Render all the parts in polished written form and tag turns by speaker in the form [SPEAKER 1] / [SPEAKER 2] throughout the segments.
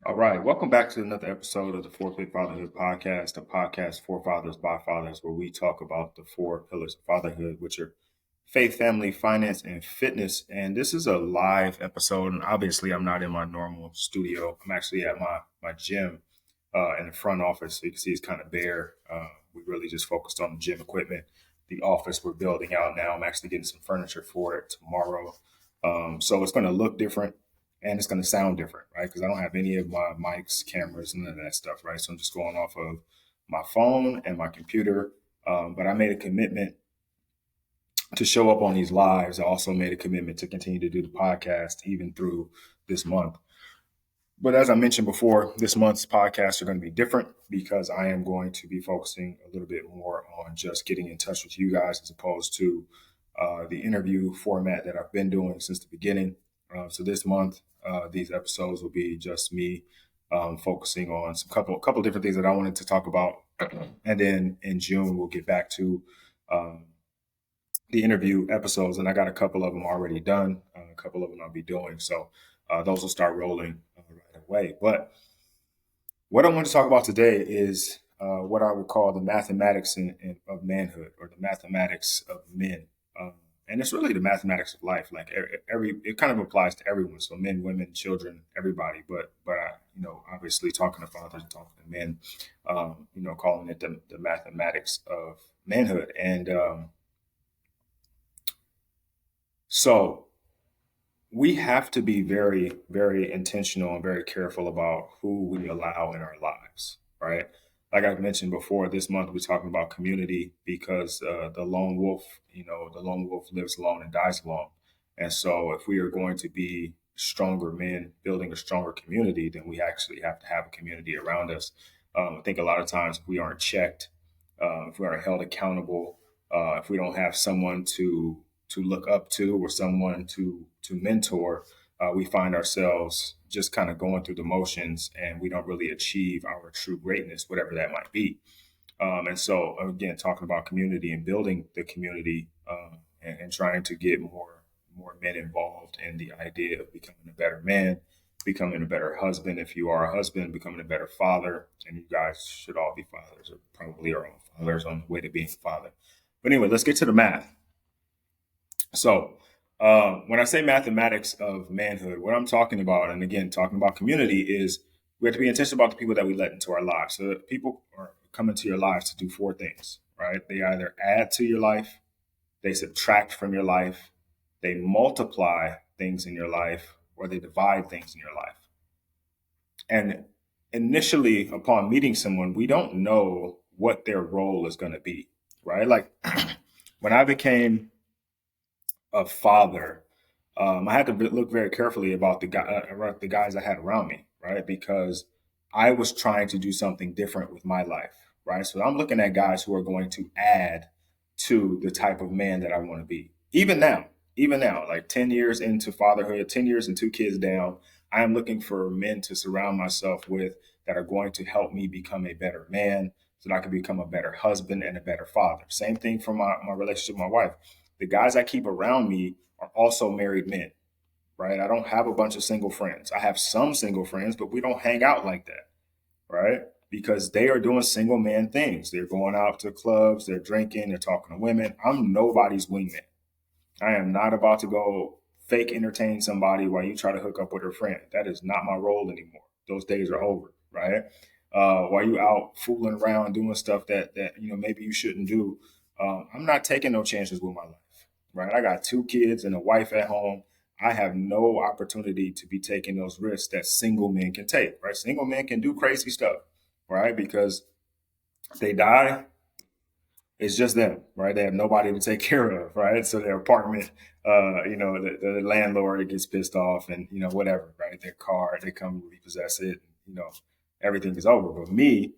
[SPEAKER 1] All right, welcome back to another episode of the Four Big Fatherhood Podcast, a podcast for fathers by fathers, where we talk about the four pillars of fatherhood, which are faith, family, finance, and fitness. And this is a live episode, and obviously, I'm not in my normal studio. I'm actually at my gym in the front office. So you can see it's kind of bare. We really just focused on the gym equipment. The office we're building out now. I'm actually getting some furniture for it tomorrow, so it's going to look different and it's going to sound different, right? Because I don't have any of my mics, cameras, none of that stuff, right? So I'm just going off of my phone and my computer. But I made a commitment to show up on these lives. I also made a commitment to continue to do the podcast even through this month. But as I mentioned before, this month's podcasts are going to be different because I am going to be focusing a little bit more on just getting in touch with you guys as opposed to the interview format that I've been doing since the beginning. So this month, these episodes will be just me focusing on some couple different things that I wanted to talk about, and then in June we'll get back to um, the interview episodes, and I got a couple of them already done. A couple of them I'll be doing, so those will start rolling right away. But what I want to talk about today is what I would call the mathematics of manhood, or the mathematics of men. And it's really the mathematics of life. Like it kind of applies to everyone. So men, women, children, everybody. But I, obviously talking to fathers and talking to men, calling it the mathematics of manhood. And so we have to be very, very intentional and very careful about who we allow in our lives, right? Like I've mentioned before, this month we're talking about community because the lone wolf lives alone and dies alone. And so if we are going to be stronger men building a stronger community, then we actually have to have a community around us. I think a lot of times if we aren't checked, if we aren't held accountable, if we don't have someone to look up to or someone to mentor, we find ourselves just kind of going through the motions and we don't really achieve our true greatness, whatever that might be. And so, again, talking about community and building the community and trying to get more men involved in the idea of becoming a better man, becoming a better husband. If you are a husband, becoming a better father, and you guys should all be fathers or probably are all fathers on the way to being a father. But anyway, let's get to the math. So, when I say mathematics of manhood, what I'm talking about, and again, talking about community, is we have to be intentional about the people that we let into our lives. So, people are coming to your lives to do four things, right? They either add to your life, they subtract from your life, they multiply things in your life, or they divide things in your life. And initially, upon meeting someone, we don't know what their role is going to be, right? Like when I became a father, I had to look very carefully about the guys I had around me, right? Because I was trying to do something different with my life, right? So I'm looking at guys who are going to add to the type of man that I want to be. Even now, like 10 years into fatherhood, 10 years and two kids down, I am looking for men to surround myself with that are going to help me become a better man so that I can become a better husband and a better father. Same thing for my relationship with my wife. The guys I keep around me are also married men, right? I don't have a bunch of single friends. I have some single friends, but we don't hang out like that, right? Because they are doing single man things. They're going out to clubs, they're drinking, they're talking to women. I'm nobody's wingman. I am not about to go fake entertain somebody while you try to hook up with her friend. That is not my role anymore. Those days are over, right? While you out fooling around doing stuff that maybe you shouldn't do, I'm not taking no chances with my life, right? I got two kids and a wife at home. I have no opportunity to be taking those risks that single men can take, right? Single men can do crazy stuff, right? Because they die, it's just them, right? They have nobody to take care of, right? So their apartment, the landlord gets pissed off, and whatever, right? Their car, they come repossess it, you know, everything is over. But me,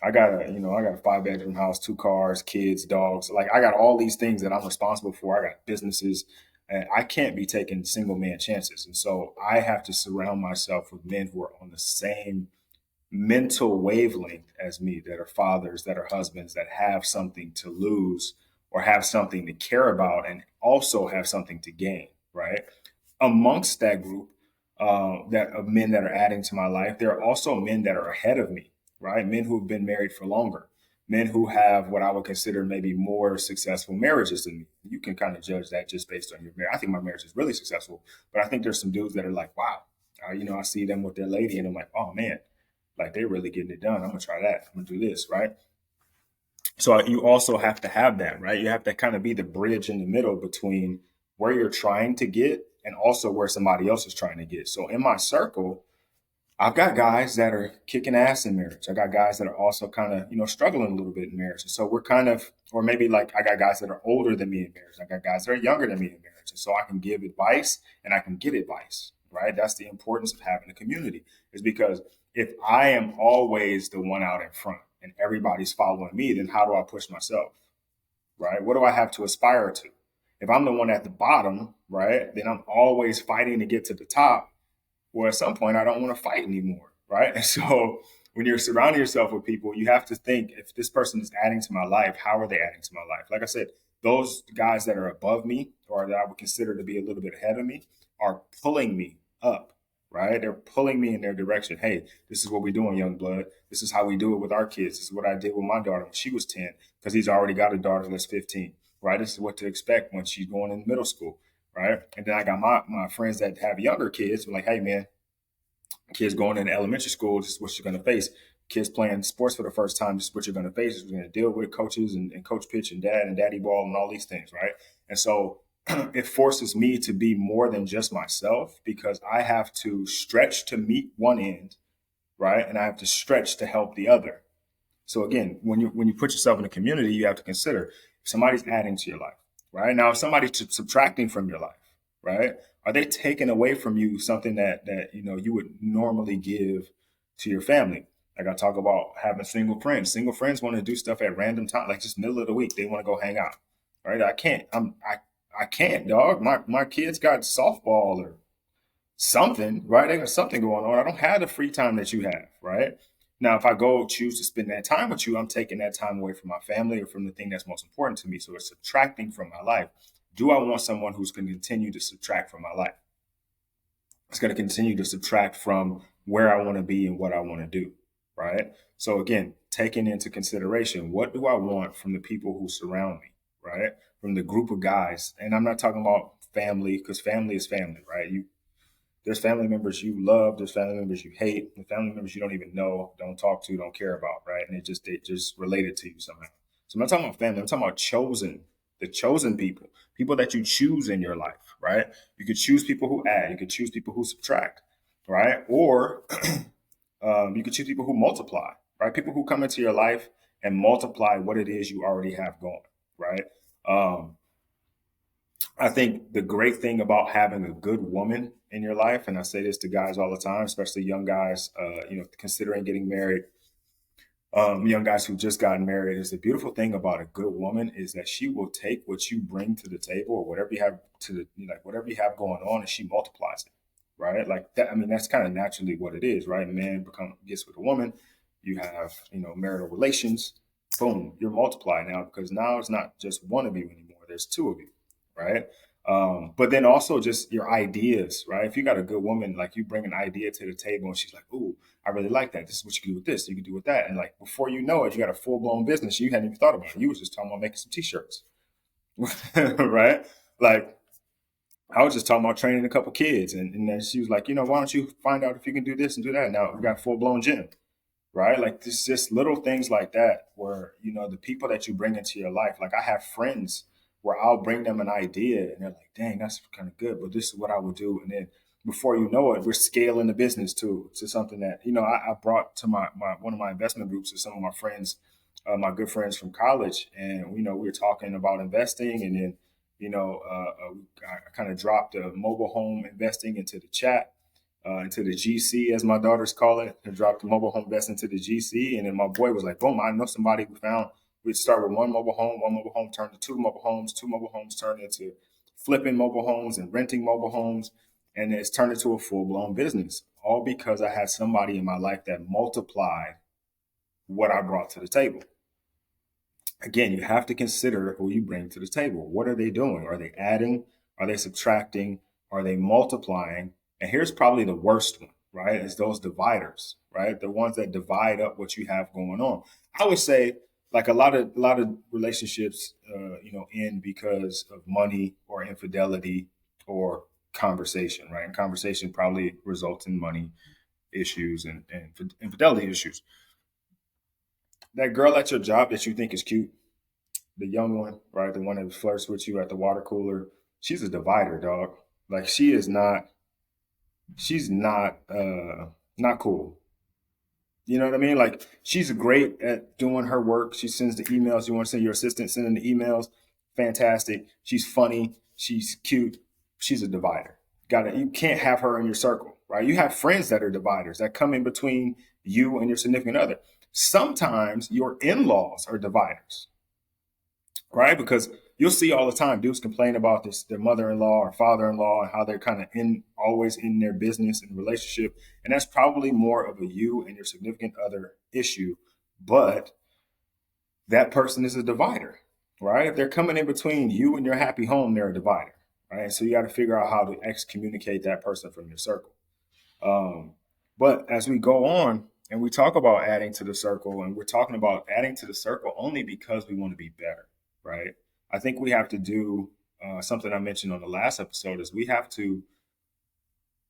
[SPEAKER 1] I got a 5 bedroom house, two cars, kids, dogs. Like I got all these things that I'm responsible for. I got businesses, and I can't be taking single man chances. And so I have to surround myself with men who are on the same mental wavelength as me, that are fathers, that are husbands, that have something to lose or have something to care about and also have something to gain, right? Amongst that group, that of men that are adding to my life. There are also men that are ahead of me, right? Men who've been married for longer, men who have what I would consider maybe more successful marriages than me. You can kind of judge that just based on your marriage. I think my marriage is really successful, but I think there's some dudes that are like, wow, I see them with their lady, and I'm like, oh man, like they're really getting it done. I'm gonna try that. I'm gonna do this, right? So you also have to have that, right? You have to kind of be the bridge in the middle between where you're trying to get and also where somebody else is trying to get. So in my circle, I've got guys that are kicking ass in marriage. I got guys that are also kind of, struggling a little bit in marriage. And so we're kind of, or maybe like I got guys that are older than me in marriage. I got guys that are younger than me in marriage. And so I can give advice and I can get advice, right? That's the importance of having a community, is because if I am always the one out in front and everybody's following me, then how do I push myself, right? What do I have to aspire to? If I'm the one at the bottom, right, then I'm always fighting to get to the top. Well, at some point, I don't want to fight anymore, right? And so when you're surrounding yourself with people, you have to think, if this person is adding to my life, how are they adding to my life? Like I said, those guys that are above me or that I would consider to be a little bit ahead of me are pulling me up, right? They're pulling me in their direction. Hey, this is what we're doing, young blood. This is how we do it with our kids. This is what I did with my daughter when she was 10, because he's already got a daughter that's 15, right? This is what to expect when she's going in middle school, right? And then I got my friends that have younger kids. I'm like, hey, man, kids going into elementary school, this is what you're going to face. Kids playing sports for the first time, this is what you're going to face. You're going to deal with coaches and coach pitch and dad and daddy ball and all these things, right? And so it forces me to be more than just myself, because I have to stretch to meet one end, right? And I have to stretch to help the other. So again, when you put yourself in a community, you have to consider if somebody's adding to your life, right? Now, if somebody's subtracting from your life, right? Are they taking away from you something that you would normally give to your family? Like I talk about having single friends. Single friends want to do stuff at random time, like just middle of the week. They want to go hang out, right? I can't. I can't, dog. My kids got softball or something, right? They got something going on. I don't have the free time that you have, right? Now, if I go choose to spend that time with you, I'm taking that time away from my family or from the thing that's most important to me. So it's subtracting from my life. Do I want someone who's going to continue to subtract from my life? It's going to continue to subtract from where I want to be and what I want to do, right? So again, taking into consideration, what do I want from the people who surround me, right? From the group of guys. And I'm not talking about family, because family is family, right? There's family members you love, there's family members you hate, and family members you don't even know, don't talk to, don't care about, right? And it just related to you somehow. So I'm not talking about family, I'm talking about the chosen people, people that you choose in your life, right? You could choose people who add, you could choose people who subtract, right? Or you could choose people who multiply, right? People who come into your life and multiply what it is you already have going, right? Um, I think the great thing about having a good woman in your life, and I say this to guys all the time, especially young guys, considering getting married, young guys who just gotten married, is the beautiful thing about a good woman is that she will take what you bring to the table or whatever you have whatever you have going on, and she multiplies it, right? Like that. I mean, that's kind of naturally what it is, right? Man gets with a woman, you have marital relations, boom, you're multiplying now, because now it's not just one of you anymore. There's two of you, right? But then also just your ideas, right? If you got a good woman, like you bring an idea to the table and she's like, "Ooh, I really like that. This is what you can do with this. You can do with that." And like before you know it, you got a full blown business you hadn't even thought about. You was just talking about making some t-shirts, right? Like I was just talking about training a couple kids, and then she was like, why don't you find out if you can do this and do that? Now we got a full blown gym, right? Like this, just little things like that, where the people that you bring into your life. Like I have friends where I'll bring them an idea, and they're like, "Dang, that's kind of good," but this is what I would do, and then before you know it, we're scaling the business to something that I brought to my one of my investment groups with some of my friends, my good friends from college, and we were talking about investing, and then I kind of dropped a mobile home investing into the chat, into the GC, as my daughters call it. I dropped the mobile home invest into the GC. And then my boy was like, boom, I know somebody who found, we'd start with one mobile home turned to two mobile homes turned into flipping mobile homes and renting mobile homes. And it's turned into a full blown business, all because I had somebody in my life that multiplied what I brought to the table. Again, you have to consider who you bring to the table. What are they doing? Are they adding? Are they subtracting? Are they multiplying? And here's probably the worst one, right? Is those dividers, right? The ones that divide up what you have going on. I would say like a lot of relationships, end because of money or infidelity or conversation, right? And conversation probably results in money issues and infidelity issues. That girl at your job that you think is cute, the young one, right? The one that flirts with you at the water cooler, she's a divider, dog. Like she's not cool. You know what I mean? Like she's great at doing her work. She sends the emails. You want to say your assistant sending the emails? Fantastic. She's funny. She's cute. She's a divider. Got it. You can't have her in your circle, right? You have friends that are dividers that come in between you and your significant other. Sometimes your in-laws are dividers, right? Because you'll see all the time dudes complain about this their mother-in-law or father-in-law and how they're kind of in always in their business and relationship, and that's probably more of a you and your significant other issue. But that person is a divider, right? If they're coming in between you and your happy home, they're a divider, right? So you got to figure out how to excommunicate that person from your circle. Um, but as we go on and we talk about adding to the circle, and we're talking about adding to the circle only because we want to be better, right? I think we have to do something I mentioned on the last episode is we have to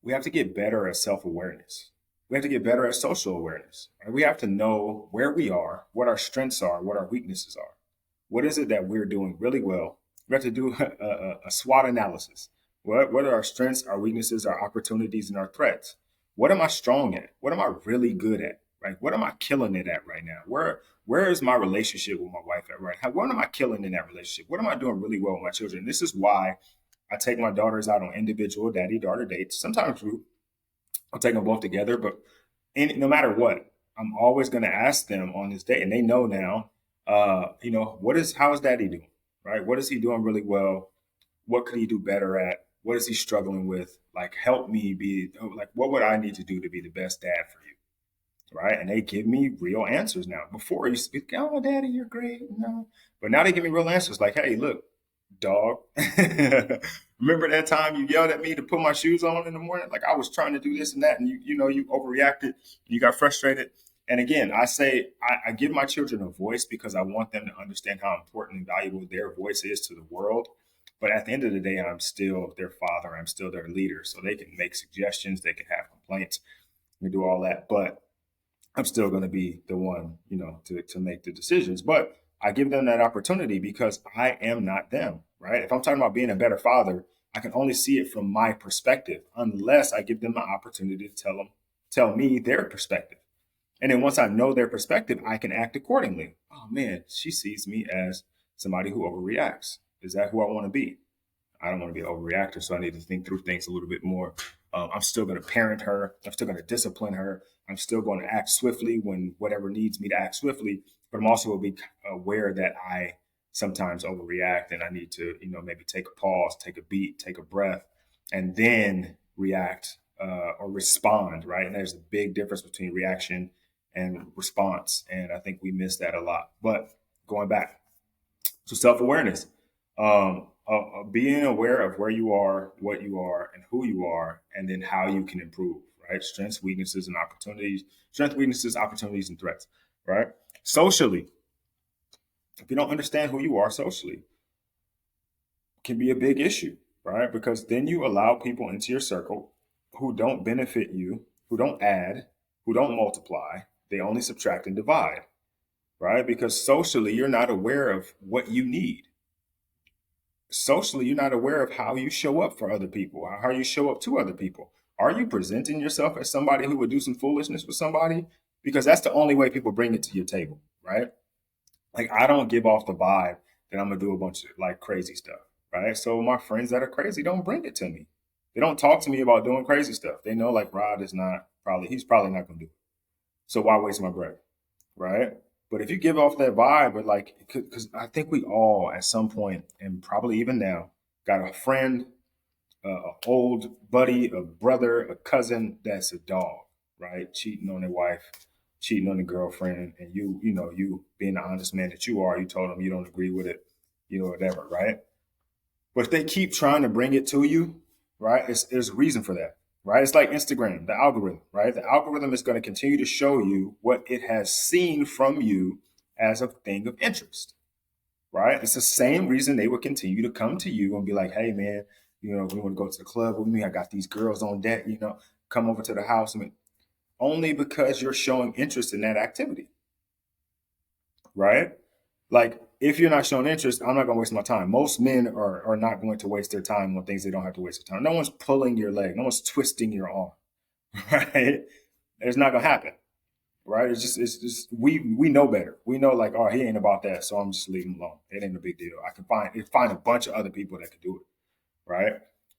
[SPEAKER 1] get better at self awareness. We have to get better at social awareness. Right? We have to know where we are, what our strengths are, what our weaknesses are. What is it that we're doing really well? We have to do a SWOT analysis. What are our strengths, our weaknesses, our opportunities, and our threats? What am I strong at? What am I really good at? Right? What am I killing it at right now? Where is my relationship with my wife at right now? What am I killing in that relationship? What am I doing really well with my children? This is why I take my daughters out on individual daddy daughter dates. Sometimes group. I'll take them both together, but no matter what, I'm always going to ask them on this date, and they know now. How is Daddy doing? Right? What is he doing really well? What could he do better at? What is he struggling with? Like, help me be like, what would I need to do to be the best dad for you? Right? And they give me real answers now. Before, I used to be, oh, Daddy, you're great. No. But now they give me real answers like, hey, look, dog. Remember that time you yelled at me to put my shoes on in the morning? Like I was trying to do this and that, and you overreacted, you got frustrated. And again, I give my children a voice because I want them to understand how important and valuable their voice is to the world. But at the end of the day, I'm still their father. I'm still their leader. So they can make suggestions, they can have complaints, and do all that. But I'm still going to be the one, to make the decisions. But I give them that opportunity because I am not them, right? If I'm talking about being a better father, I can only see it from my perspective unless I give them the opportunity to tell me their perspective. And then once I know their perspective, I can act accordingly. Oh man, she sees me as somebody who overreacts. Is that who I want to be? I don't want to be an overreactor, so I need to think through things a little bit more. I'm still going to parent her. I'm still going to discipline her. I'm still going to act swiftly when whatever needs me to act swiftly. But I'm also going to be aware that I sometimes overreact and I need to, maybe take a pause, take a beat, take a breath, and then react or respond, right? And there's a big difference between reaction and response. And I think we miss that a lot. But going back to self awareness, being aware of where you are, what you are, and who you are, and then how you can improve, right? Strengths, weaknesses, and opportunities. Strengths, weaknesses, opportunities, and threats, right? Socially, if you don't understand who you are socially, can be a big issue, right? Because then you allow people into your circle who don't benefit you, who don't add, who don't multiply. They only subtract and divide, right? Because socially, you're not aware of what you need. Socially, you're not aware of how you show up for other people, how you show up to other people. Are you presenting yourself as somebody who would do some foolishness with somebody? Because that's the only way people bring it to your table, right? Like I don't give off the vibe that I'm gonna do a bunch of like crazy stuff, right? So my friends that are crazy don't bring it to me. They don't talk to me about doing crazy stuff. They know like Rod is not probably he's probably not gonna do it. So why waste my breath, right? But if you give off that vibe, but like, because I think we all at some point, and probably even now, got a friend, a old buddy, a brother, a cousin that's a dog, right? Cheating on their wife, cheating on the girlfriend, and you being the honest man that you are, you told them you don't agree with it, whatever, right? But if they keep trying to bring it to you, right? There's a reason for that. right? It's like Instagram, the algorithm, right? The algorithm is going to continue to show you what it has seen from you as a thing of interest, right? It's the same reason they would continue to come to you and be like, hey, man, we want to go to the club with me. I got these girls on deck, come over to the house. I mean, only because you're showing interest in that activity, right? Like, if you're not showing interest, I'm not going to waste my time. Most men are not going to waste their time on things they don't have to waste their time. No one's pulling your leg, no one's twisting your arm, right? It's not going to happen, right? It's just we know better. We know, like, oh, he ain't about that, so I'm just leaving him alone. It ain't a big deal. I can find a bunch of other people that could do it, right?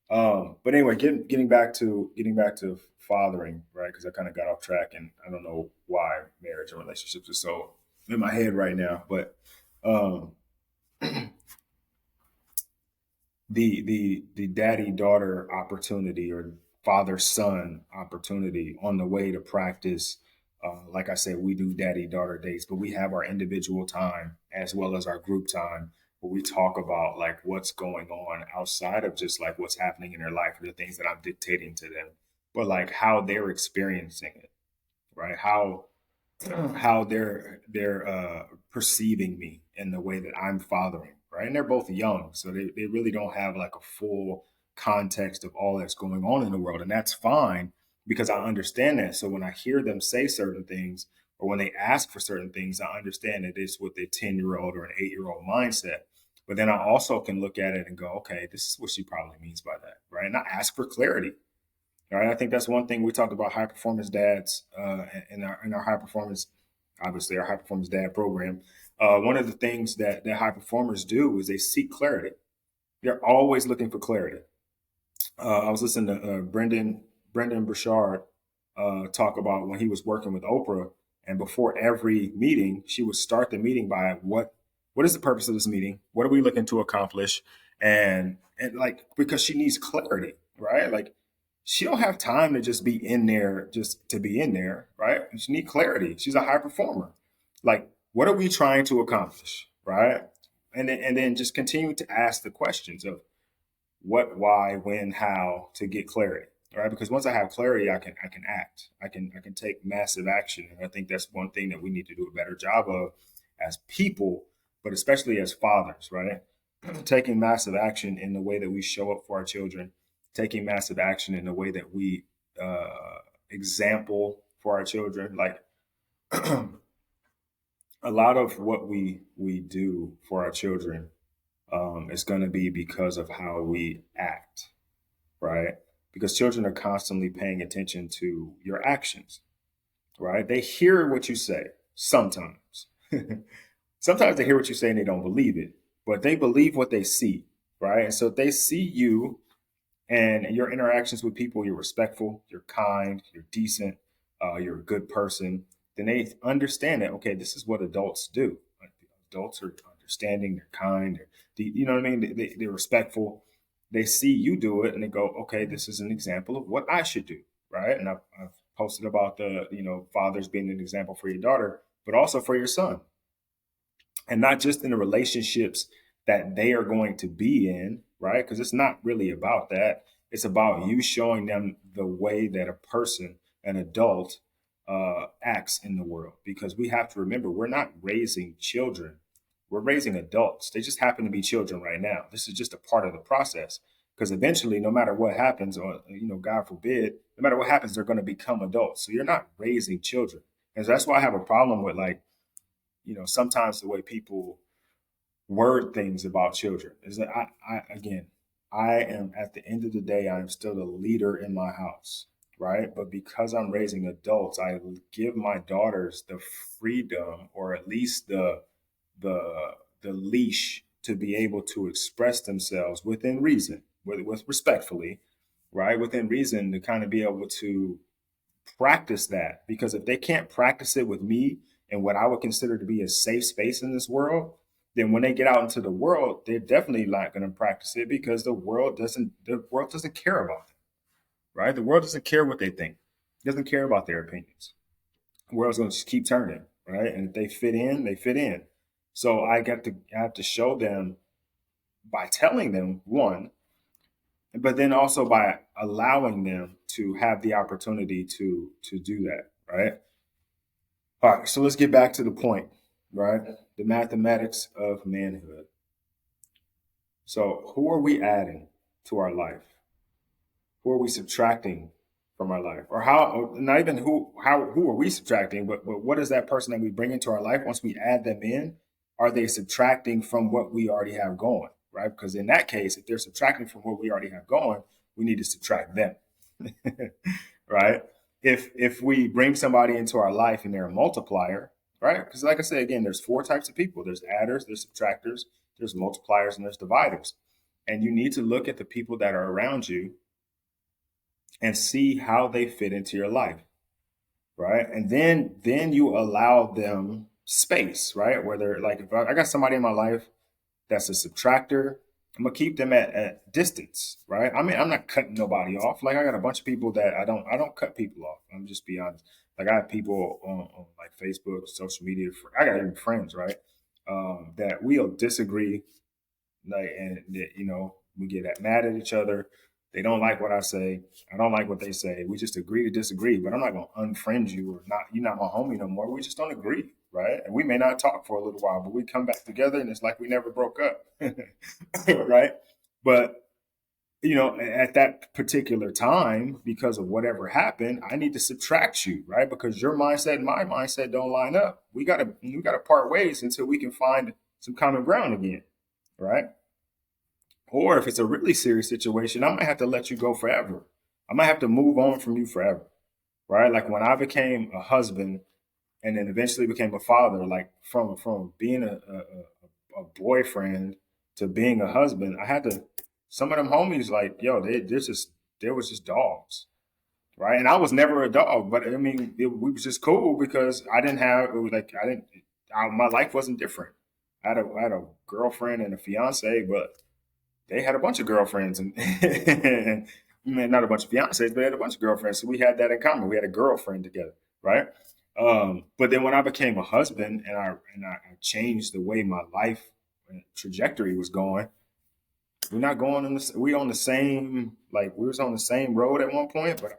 [SPEAKER 1] But anyway, getting back to fathering, right? Because I kind of got off track, and I don't know why marriage and relationships are so in my head right now. But um, the daddy daughter opportunity, or father son opportunity, on the way to practice. Like I said, we do daddy daughter dates, but we have our individual time as well as our group time, where we talk about like what's going on outside of just like what's happening in their life, or the things that I'm dictating to them, but like how they're experiencing it, right? How they're perceiving me in the way that I'm fathering, right? And they're both young, so they really don't have like a full context of all that's going on in the world, and that's fine because I understand that. So when I hear them say certain things, or when they ask for certain things, I understand that it's with a 10-year-old or an 8-year-old mindset. But then I also can look at it and go, okay, this is what she probably means by that, right? And I ask for clarity. All right, I think that's one thing we talked about high performance dads in our high performance, obviously our high performance dad program. One of the things that high performers do is they seek clarity. They're always looking for clarity. I was listening to Brendan Burchard talk about when he was working with Oprah, and before every meeting, she would start the meeting by what is the purpose of this meeting? What are we looking to accomplish? And like, because she needs clarity, right? Like, she don't have time to just be in there just to be in there, right? She need clarity. She's a high performer. Like, what are we trying to accomplish, right? And then just continue to ask the questions of what, why, when, how, to get clarity, right? Because once I have clarity, I can act. I can take massive action, and I think that's one thing that we need to do a better job of as people, but especially as fathers, right? Taking massive action in the way that we show up for our children, taking massive action in the way that we example for our children. Like, a lot of what we do for our children is going to be because of how we act, right? Because children are constantly paying attention to your actions, right? They hear what you say sometimes. Sometimes they hear what you say and they don't believe it, but they believe what they see, right? And so if they see you and your interactions with people, you're respectful, you're kind, you're decent, you're a good person, then they understand that, okay, this is what adults do. Like, adults are understanding, they're kind, you know what I mean? They're respectful. They see you do it and they go, okay, this is an example of what I should do, right? And I've posted about fathers being an example for your daughter, but also for your son, and not just in the relationships that they are going to be in, right? Because it's not really about that. It's about you showing them the way that a person, an adult, acts in the world. Because we have to remember, we're not raising children, we're raising adults. They just happen to be children right now. This is just a part of the process. Because eventually, no matter what happens, or God forbid, no matter what happens, they're going to become adults. So you're not raising children, and so that's why I have a problem with, like, sometimes the way people word things about children is that I am, at the end of the day, I am still the leader in my house, right? But because I'm raising adults, I give my daughters the freedom, or at least the the leash, to be able to express themselves within reason, with respectfully, right? Within reason, to kind of be able to practice that, because if they can't practice it with me and what I would consider to be a safe space in this world, then when they get out into the world, they're definitely not going to practice it, because the world doesn't care about them, right? The world doesn't care what they think. It doesn't care about their opinions. The world's going to just keep turning, right? And if they fit in, they fit in. So I have to show them by telling them, one, but then also by allowing them to have the opportunity to do that, right? All right, so let's get back to the point, right? The mathematics of manhood. So, who are we adding to our life? Who are we subtracting from our life? Or how, not even who are we subtracting, but what is that person that we bring into our life once we add them in? Are they subtracting from what we already have going, right? Because in that case, if they're subtracting from what we already have going, we need to subtract them, right? If we bring somebody into our life and they're a multiplier, right? Because like I said again, there's four types of people. There's adders, there's subtractors, there's multipliers, and there's dividers. And you need to look at the people that are around you and see how they fit into your life, right? And then you allow them space, right? Whether like if I got somebody in my life that's a subtractor, I'm gonna keep them at distance, right? I mean, I'm not cutting nobody off. Like I got a bunch of people that I don't cut people off. I'm just be honest. Like I have people on like Facebook, social media. I got even friends, right? That we'll disagree, like, and we get mad at each other. They don't like what I say. I don't like what they say. We just agree to disagree. But I'm not gonna unfriend you or not. You're not my homie no more. We just don't agree, right? And we may not talk for a little while, but we come back together, and it's like we never broke up, right? But at that particular time, because of whatever happened, I need to subtract you, right? Because your mindset and my mindset don't line up. We gotta part ways until we can find some common ground again, right? Or if it's a really serious situation, I might have to let you go forever. I might have to move on from you forever, right? Like when I became a husband and then eventually became a father, like from being a boyfriend to being a husband, I had to. Some of them homies, like yo, there was just dogs, right? And I was never a dog, but I mean, we was just cool because I didn't have it was like I didn't. My life wasn't different. I had a girlfriend and a fiance, but they had a bunch of girlfriends and man, not a bunch of fiancés, but they had a bunch of girlfriends. So we had that in common. We had a girlfriend together, right? But then when I became a husband and I changed the way my life trajectory was going, we're not going on the we on the same like we was on the same road at one point, but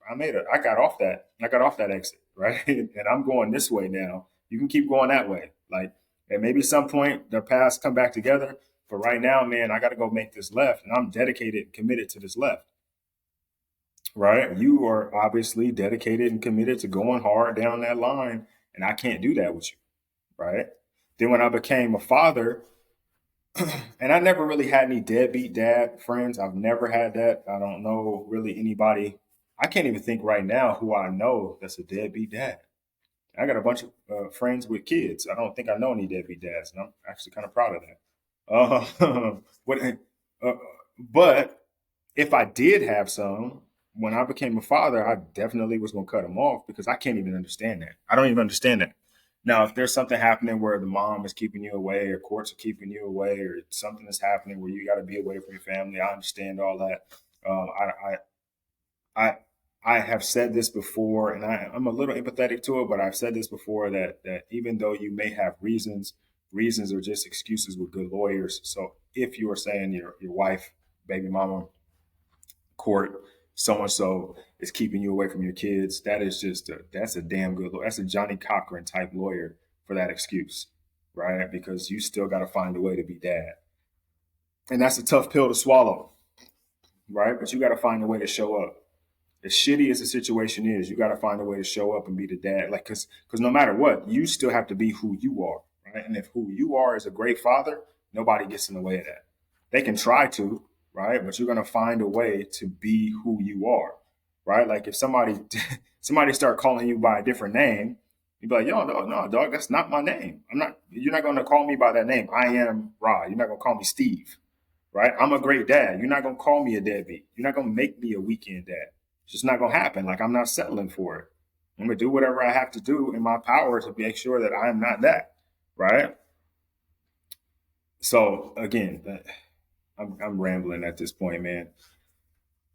[SPEAKER 1] I got off that exit, right? And I'm going this way now. You can keep going that way. Like and maybe some point the paths come back together. But right now, man, I gotta go make this left and I'm dedicated and committed to this left. Right? You are obviously dedicated and committed to going hard down that line, and I can't do that with you, right? Then when I became a father, and I never really had any deadbeat dad friends. I've never had that. I don't know really anybody. I can't even think right now who I know that's a deadbeat dad. I got a bunch of friends with kids. I don't think I know any deadbeat dads, and I'm actually kind of proud of that. But, uh, but if I did have some, when I became a father, I definitely was going to cut them off because I can't even understand that. I don't even understand that. Now, if there's something happening where the mom is keeping you away, or courts are keeping you away, or something is happening where you got to be away from your family, I understand all that. Um, I, I, I, I have said this before, and I'm a little empathetic to it, but I've said this before that even though you may have reasons, reasons are just excuses with good lawyers. So if you are saying your wife, baby mama, court, so and so is keeping you away from your kids. That is that's a damn good lawyer. That's a Johnny Cochran type lawyer for that excuse, right? Because you still got to find a way to be dad, and that's a tough pill to swallow, right? But you got to find a way to show up. As shitty as the situation is, you got to find a way to show up and be the dad. Like, because no matter what, you still have to be who you are, right? And if who you are is a great father, nobody gets in the way of that. They can try to, right? But you're gonna find a way to be who you are, right? Like if somebody somebody start calling you by a different name, you'd be like, yo, no, dog, that's not my name. I'm not. You're not gonna call me by that name. I am Rod. You're not gonna call me Steve, right? I'm a great dad. You're not gonna call me a deadbeat. You're not gonna make me a weekend dad. It's just not gonna happen. Like I'm not settling for it. I'm gonna do whatever I have to do in my power to make sure that I am not that, right? So again, I'm rambling at this point, man.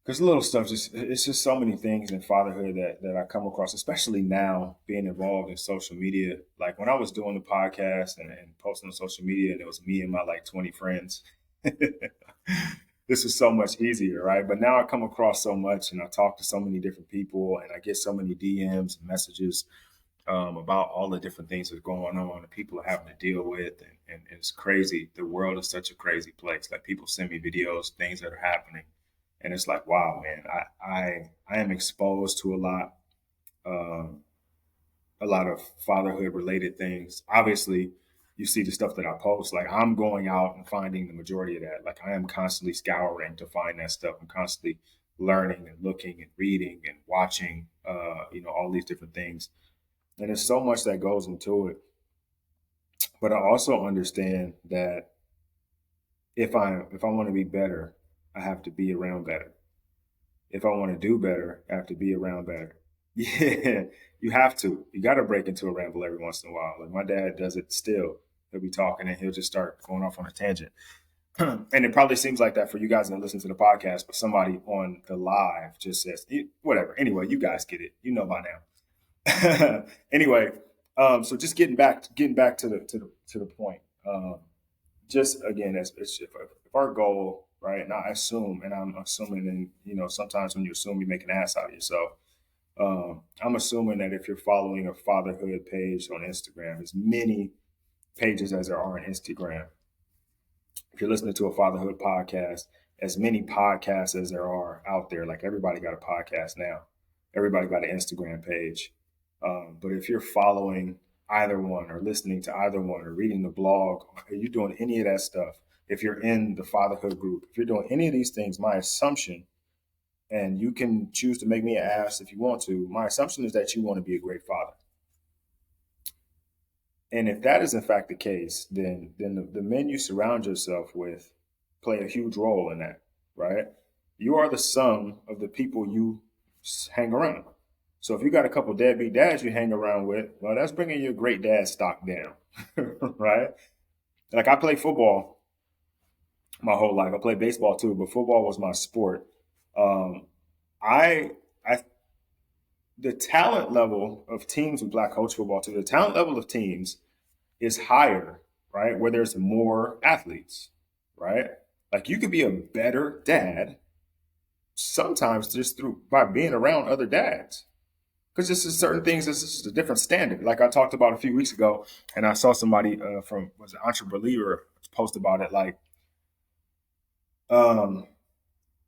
[SPEAKER 1] There's little stuff. Just it's just so many things in fatherhood that I come across, especially now being involved in social media. Like when I was doing the podcast and posting on social media, and it was me and my like 20 friends. this was so much easier, right? But now I come across so much, and I talk to so many different people, and I get so many DMs and messages about all the different things that are going on and people are having to deal with. And it's crazy. The world is such a crazy place. Like people send me videos, things that are happening. And it's like, wow, man, I am exposed to um, a lot of fatherhood related things. Obviously, you see the stuff that I post. Like I'm going out and finding the majority of that. Like I am constantly scouring to find that stuff. I'm constantly learning and looking and reading and watching, all these different things. And there's so much that goes into it. But I also understand that if I want to be better, I have to be around better. If I want to do better, I have to be around better. Yeah, you have to. You got to break into a ramble every once in a while. Like my dad does it still. He'll be talking and he'll just start going off on a tangent. And it probably seems like that for you guys that listen to the podcast, but somebody on the live just says, whatever. Anyway, you guys get it. You know by now. Anyway, so just getting back to the point. Just again, if our goal, right? And I assume, and I'm assuming, and sometimes when you assume, you make an ass out of yourself. I'm assuming that if you're following a fatherhood page on Instagram, as many pages as there are on Instagram, if you're listening to a fatherhood podcast, as many podcasts as there are out there, like everybody got a podcast now, everybody got an Instagram page. But if you're following either one or listening to either one or reading the blog, are you doing any of that stuff? If you're in the fatherhood group, if you're doing any of these things, my assumption, and you can choose to make me an ass if you want to, my assumption is that you want to be a great father. And if that is in fact the case, then the men you surround yourself with play a huge role in that, right? You are the sum of the people you hang around. So if you got a couple deadbeat dads you hang around with, well, that's bringing your great dad stock down, right? Like I played football my whole life. I played baseball too, but football was my sport. Um, I, I, the talent level of teams with black coach football too. The talent level of teams is higher, right? Where there's more athletes, right? Like you could be a better dad sometimes just through by being around other dads. Because this is certain things, this is a different standard. Like I talked about a few weeks ago, and I saw somebody from was it Entrepreneur post about it. Like, um,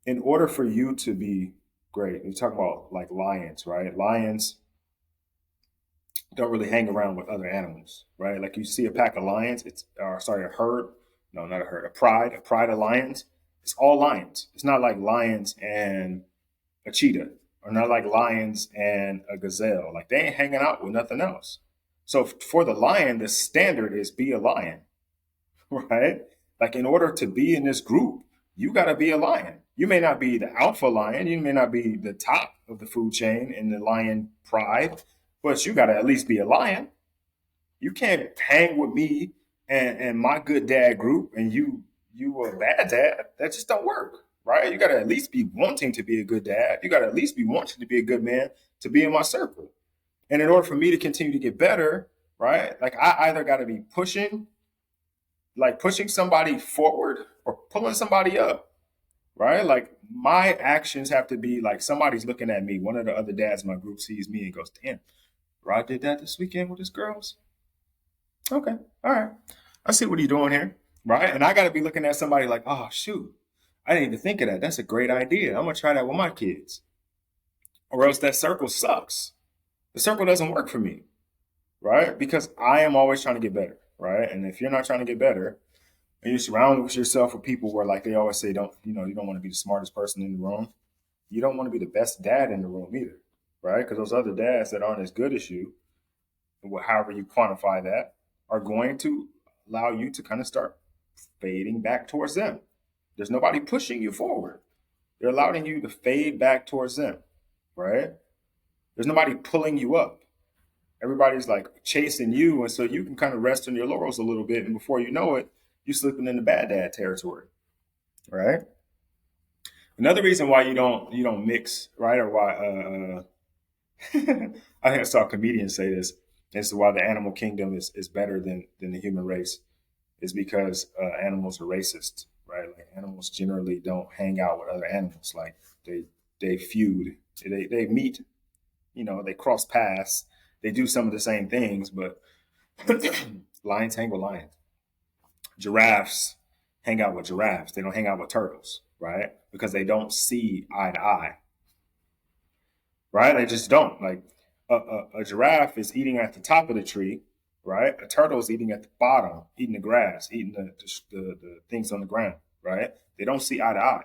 [SPEAKER 1] in order for you to be great, we talk about like lions, right? Lions don't really hang around with other animals, right? Like you see a pack of lions, it's or sorry, a herd. No, not a herd, a pride of lions. It's all lions. It's not like lions and a cheetah, or not like lions and a gazelle. Like they ain't hanging out with nothing else. So for the lion, the standard is be a lion, right? Like in order to be in this group, you got to be a lion. You may not be the alpha lion, you may not be the top of the food chain in the lion pride, but you got to at least be a lion. You can't hang with me and my good dad group, and you a bad dad. That just don't work, right? You got to at least be wanting to be a good dad. You got to at least be wanting to be a good man to be in my circle. And in order for me to continue to get better, right? Like I either got to be pushing somebody forward or pulling somebody up, right? Like my actions have to be like somebody's looking at me. One of the other dads in my group sees me and goes, "Damn, Rod did that this weekend with his girls. Okay, all right. I see what he's doing here, right?" And I got to be looking at somebody like, "Oh shoot, I didn't even think of that. That's a great idea. I'm gonna try that with my kids." Or else that circle sucks. The circle doesn't work for me, right? Because I am always trying to get better, right? And if you're not trying to get better, and you surround yourself with people where, like they always say, you don't want to be the smartest person in the room. You don't want to be the best dad in the room either, right? Because those other dads that aren't as good as you, however you quantify that, are going to allow you to kind of start fading back towards them. There's nobody pushing you forward. They're allowing you to fade back towards them, right? There's nobody pulling you up. Everybody's like chasing you, and so you can kind of rest on your laurels a little bit, and before you know it, you're slipping into bad dad territory, right? Another reason why you don't mix, right, or why I think I saw a comedian say this. As to why the animal kingdom is better than the human race is because animals are racist, right? Like animals generally don't hang out with other animals. Like they feud, they meet, they cross paths, they do some of the same things, but lions hang with lions. Giraffes hang out with giraffes. They don't hang out with turtles, right? Because they don't see eye to eye, right? They just don't. Like a giraffe is eating at the top of the tree, right? A turtle is eating at the bottom, eating the grass, eating the things on the ground, right? They don't see eye to eye.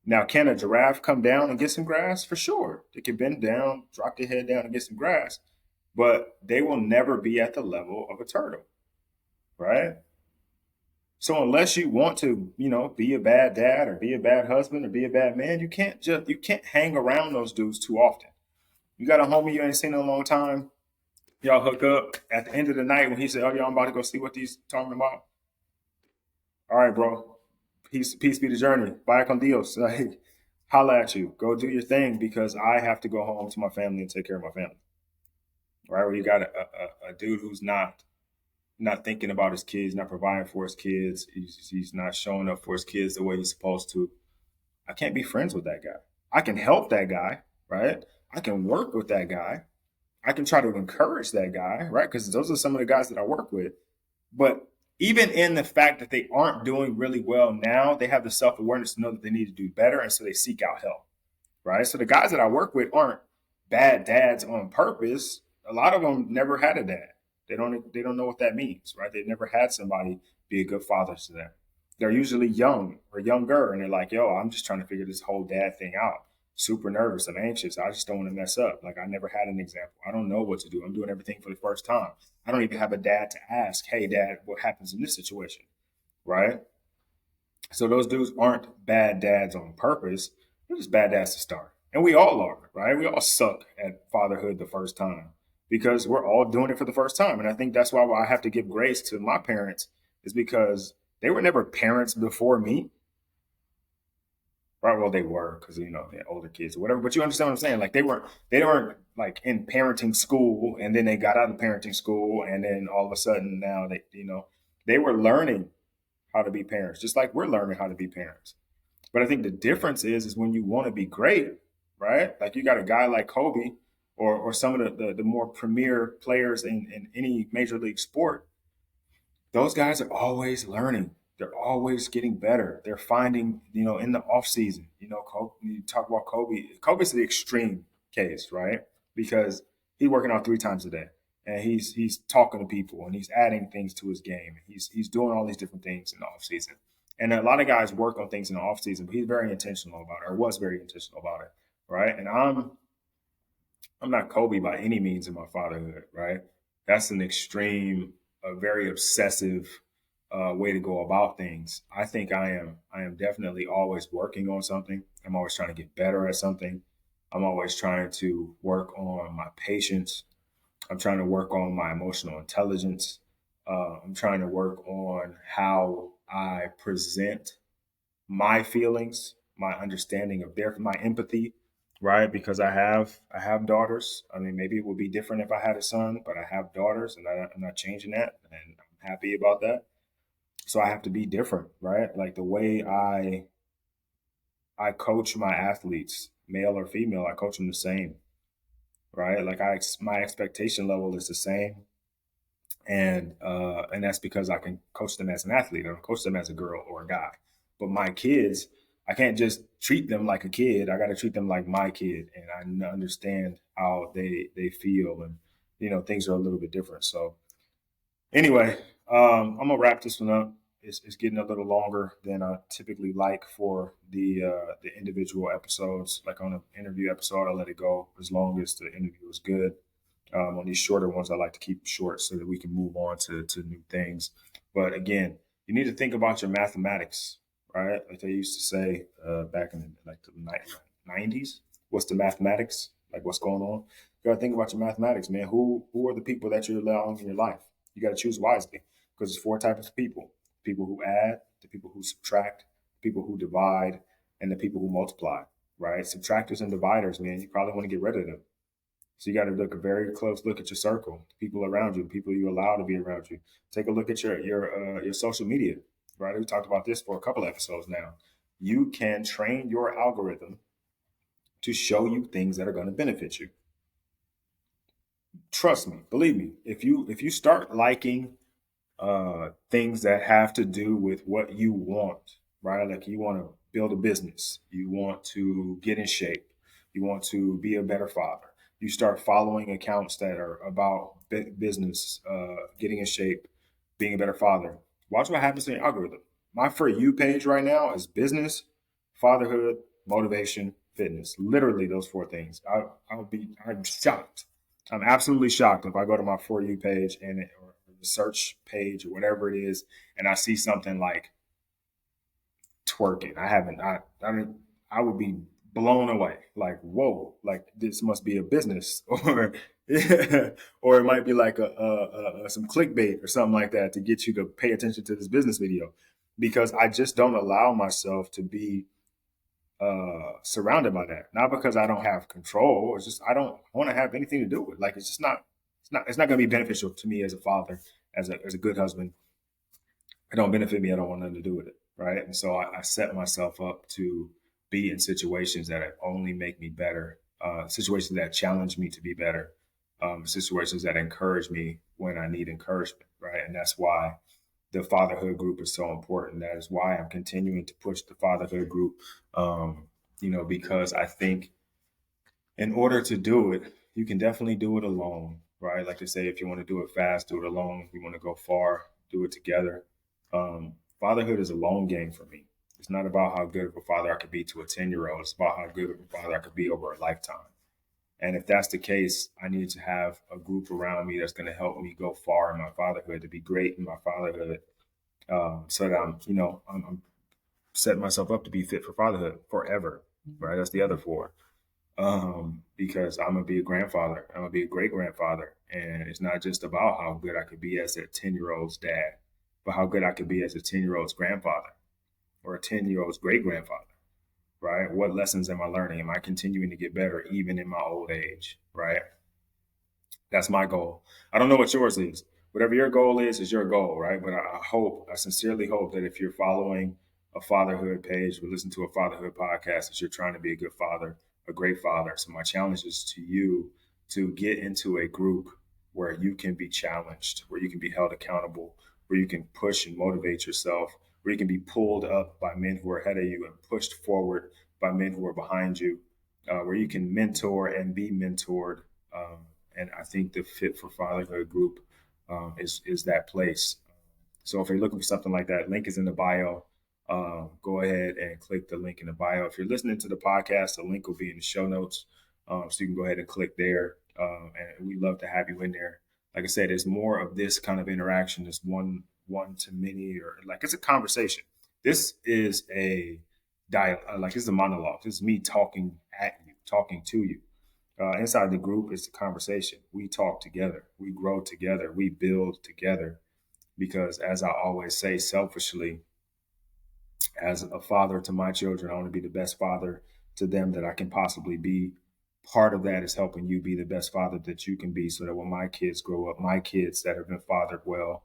[SPEAKER 1] Now, can a giraffe come down and get some grass? For sure. They can bend down, drop their head down and get some grass, but they will never be at the level of a turtle, right? So unless you want to, be a bad dad or be a bad husband or be a bad man, you can't hang around those dudes too often. You got a homie you ain't seen in a long time. Y'all hook up at the end of the night when he said, "Oh, y'all, I'm about to go see what these talking about." All right, bro. Peace be the journey. Vaya con Dios. Like, holla at you. Go do your thing because I have to go home to my family and take care of my family. Right? Where you got a dude who's not thinking about his kids, not providing for his kids. He's not showing up for his kids the way he's supposed to. I can't be friends with that guy. I can help that guy, right? I can work with that guy. I can try to encourage that guy, right? Because those are some of the guys that I work with. But even in the fact that they aren't doing really well now, they have the self awareness to know that they need to do better. And so they seek out help, right? So the guys that I work with aren't bad dads on purpose. A lot of them never had a dad. They don't know what that means, right? They've never had somebody be a good father to them. They're usually young or younger, and they're like, "Yo, I'm just trying to figure this whole dad thing out. Super nervous. I'm anxious. I just don't want to mess up. Like I never had an example. I don't know what to do. I'm doing everything for the first time. I don't even have a dad to ask, hey, dad, what happens in this situation, right?" So those dudes aren't bad dads on purpose. They're just bad dads to start. And we all are, right? We all suck at fatherhood the first time because we're all doing it for the first time. And I think that's why I have to give grace to my parents is because they were never parents before me. Right? Well, they were because they had older kids or whatever. But you understand what I'm saying? Like they weren't like in parenting school, and then they got out of parenting school, and then all of a sudden now they were learning how to be parents, just like we're learning how to be parents. But I think the difference is when you want to be great, right? Like you got a guy like Kobe or some of the more premier players in any major league sport, those guys are always learning. They're always getting better. They're finding, in the off season, Kobe, you talk about Kobe. Kobe's the extreme case, right? Because he's working out 3 times a day, and he's talking to people, and he's adding things to his game. He's doing all these different things in the off season. And a lot of guys work on things in the off season, but he's very intentional about it, or was very intentional about it, right? And I'm not Kobe by any means in my fatherhood, right? That's an extreme, a very obsessive way to go about things. I think I am definitely always working on something. I'm always trying to get better at something. I'm always trying to work on my patience. I'm trying to work on my emotional intelligence. I'm trying to work on how I present my feelings, my understanding of my empathy, right? Because I have daughters. I mean, maybe it would be different if I had a son, but I have daughters, and I'm not changing that, and I'm happy about that. So I have to be different, right? Like the way I coach my athletes, male or female, I coach them the same, right? Like my expectation level is the same, and that's because I can coach them as an athlete. I don't coach them as a girl or a guy. But my kids, I can't just treat them like a kid. I got to treat them like my kid, and I understand how they feel, and things are a little bit different. So anyway, I'm gonna wrap this one up. It's getting a little longer than I typically like for the individual episodes. Like on an interview episode, I let it go as long as the interview is good. On these shorter ones, I like to keep short so that we can move on to new things. But again, you need to think about your mathematics, right? Like they used to say back in like the 90s. What's the mathematics? Like what's going on? You got to think about your mathematics, man. Who are the people that you're allowing in your life? You got to choose wisely because there's 4 types of people: people who add, the people who subtract, people who divide, and the people who multiply. Right? Subtractors and dividers, man. You probably want to get rid of them. So you got to look a very close look at your circle, the people around you, the people you allow to be around you. Take a look at your social media, right? We talked about this for a couple episodes now. You can train your algorithm to show you things that are going to benefit you. Trust me, believe me. If you start liking things that have to do with what you want, right? Like you want to build a business, you want to get in shape, you want to be a better father. You start following accounts that are about business, getting in shape, being a better father. Watch what happens to your algorithm. My For You page right now is business, fatherhood, motivation, fitness. Literally those four things. I'm shocked. I'm absolutely shocked if I go to my For You page or the search page or whatever it is, and I see something like twerking. I would be blown away. Like, whoa, like this must be a business, or or it might be like some clickbait or something like that to get you to pay attention to this business video, because I just don't allow myself to be surrounded by that. Not because I don't have control. It's just I don't want to have anything to do with it. Like it's just not. It's not going to be beneficial to me as a father, as a good husband. It don't benefit me. I don't want nothing to do with it, right? And so I set myself up to be in situations that only make me better, situations that challenge me to be better, situations that encourage me when I need encouragement, right? And that's why the fatherhood group is so important. That is why I'm continuing to push the fatherhood group, because I think in order to do it, you can definitely do it alone, right? Like they say, if you want to do it fast, do it alone. If you want to go far, do it together. Fatherhood is a long game for me. It's not about how good of a father I could be to a 10-year old. It's about how good of a father I could be over a lifetime. And if that's the case, I need to have a group around me that's going to help me go far in my fatherhood, to be great in my fatherhood, so that I'm setting myself up to be fit for fatherhood forever, right? That's the other four. Because I'm gonna be a grandfather. I'm gonna be a great grandfather, and it's not just about how good I could be as a 10-year-old's dad, but how good I could be as a 10-year-old's grandfather or a 10-year-old's great grandfather. Right? What lessons am I learning? Am I continuing to get better even in my old age? Right? That's my goal. I don't know what yours is. Whatever your goal is your goal, right? But I sincerely hope that if you're following a fatherhood page or listen to a fatherhood podcast, that you're trying to be a good father, a great father. So my challenge is to you to get into a group where you can be challenged, where you can be held accountable, where you can push and motivate yourself, where you can be pulled up by men who are ahead of you and pushed forward by men who are behind you, where you can mentor and be mentored. And I think the Fit for Fatherhood group is that place. So if you're looking for something like that, link is in the bio. Go ahead and click the link in the bio. If you're listening to the podcast, the link will be in the show notes, so you can go ahead and click there. And we'd love to have you in there. Like I said, there's more of this kind of interaction. It's one to many, or like it's a conversation. This is a dialogue, like it's a monologue. This is me talking at you, talking to you. Inside the group, it's a conversation. We talk together, we grow together, we build together. Because as I always say, selfishly, as a father to my children, I want to be the best father to them that I can possibly be. Part of that is helping you be the best father that you can be, so that when my kids grow up, my kids that have been fathered well,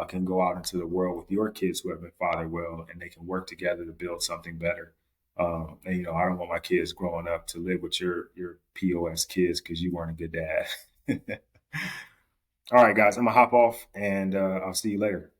[SPEAKER 1] can go out into the world with your kids who have been fathered well, and they can work together to build something better. And I don't want my kids growing up to live with your POS kids because you weren't a good dad. All right, guys, I'm gonna hop off, and I'll see you later.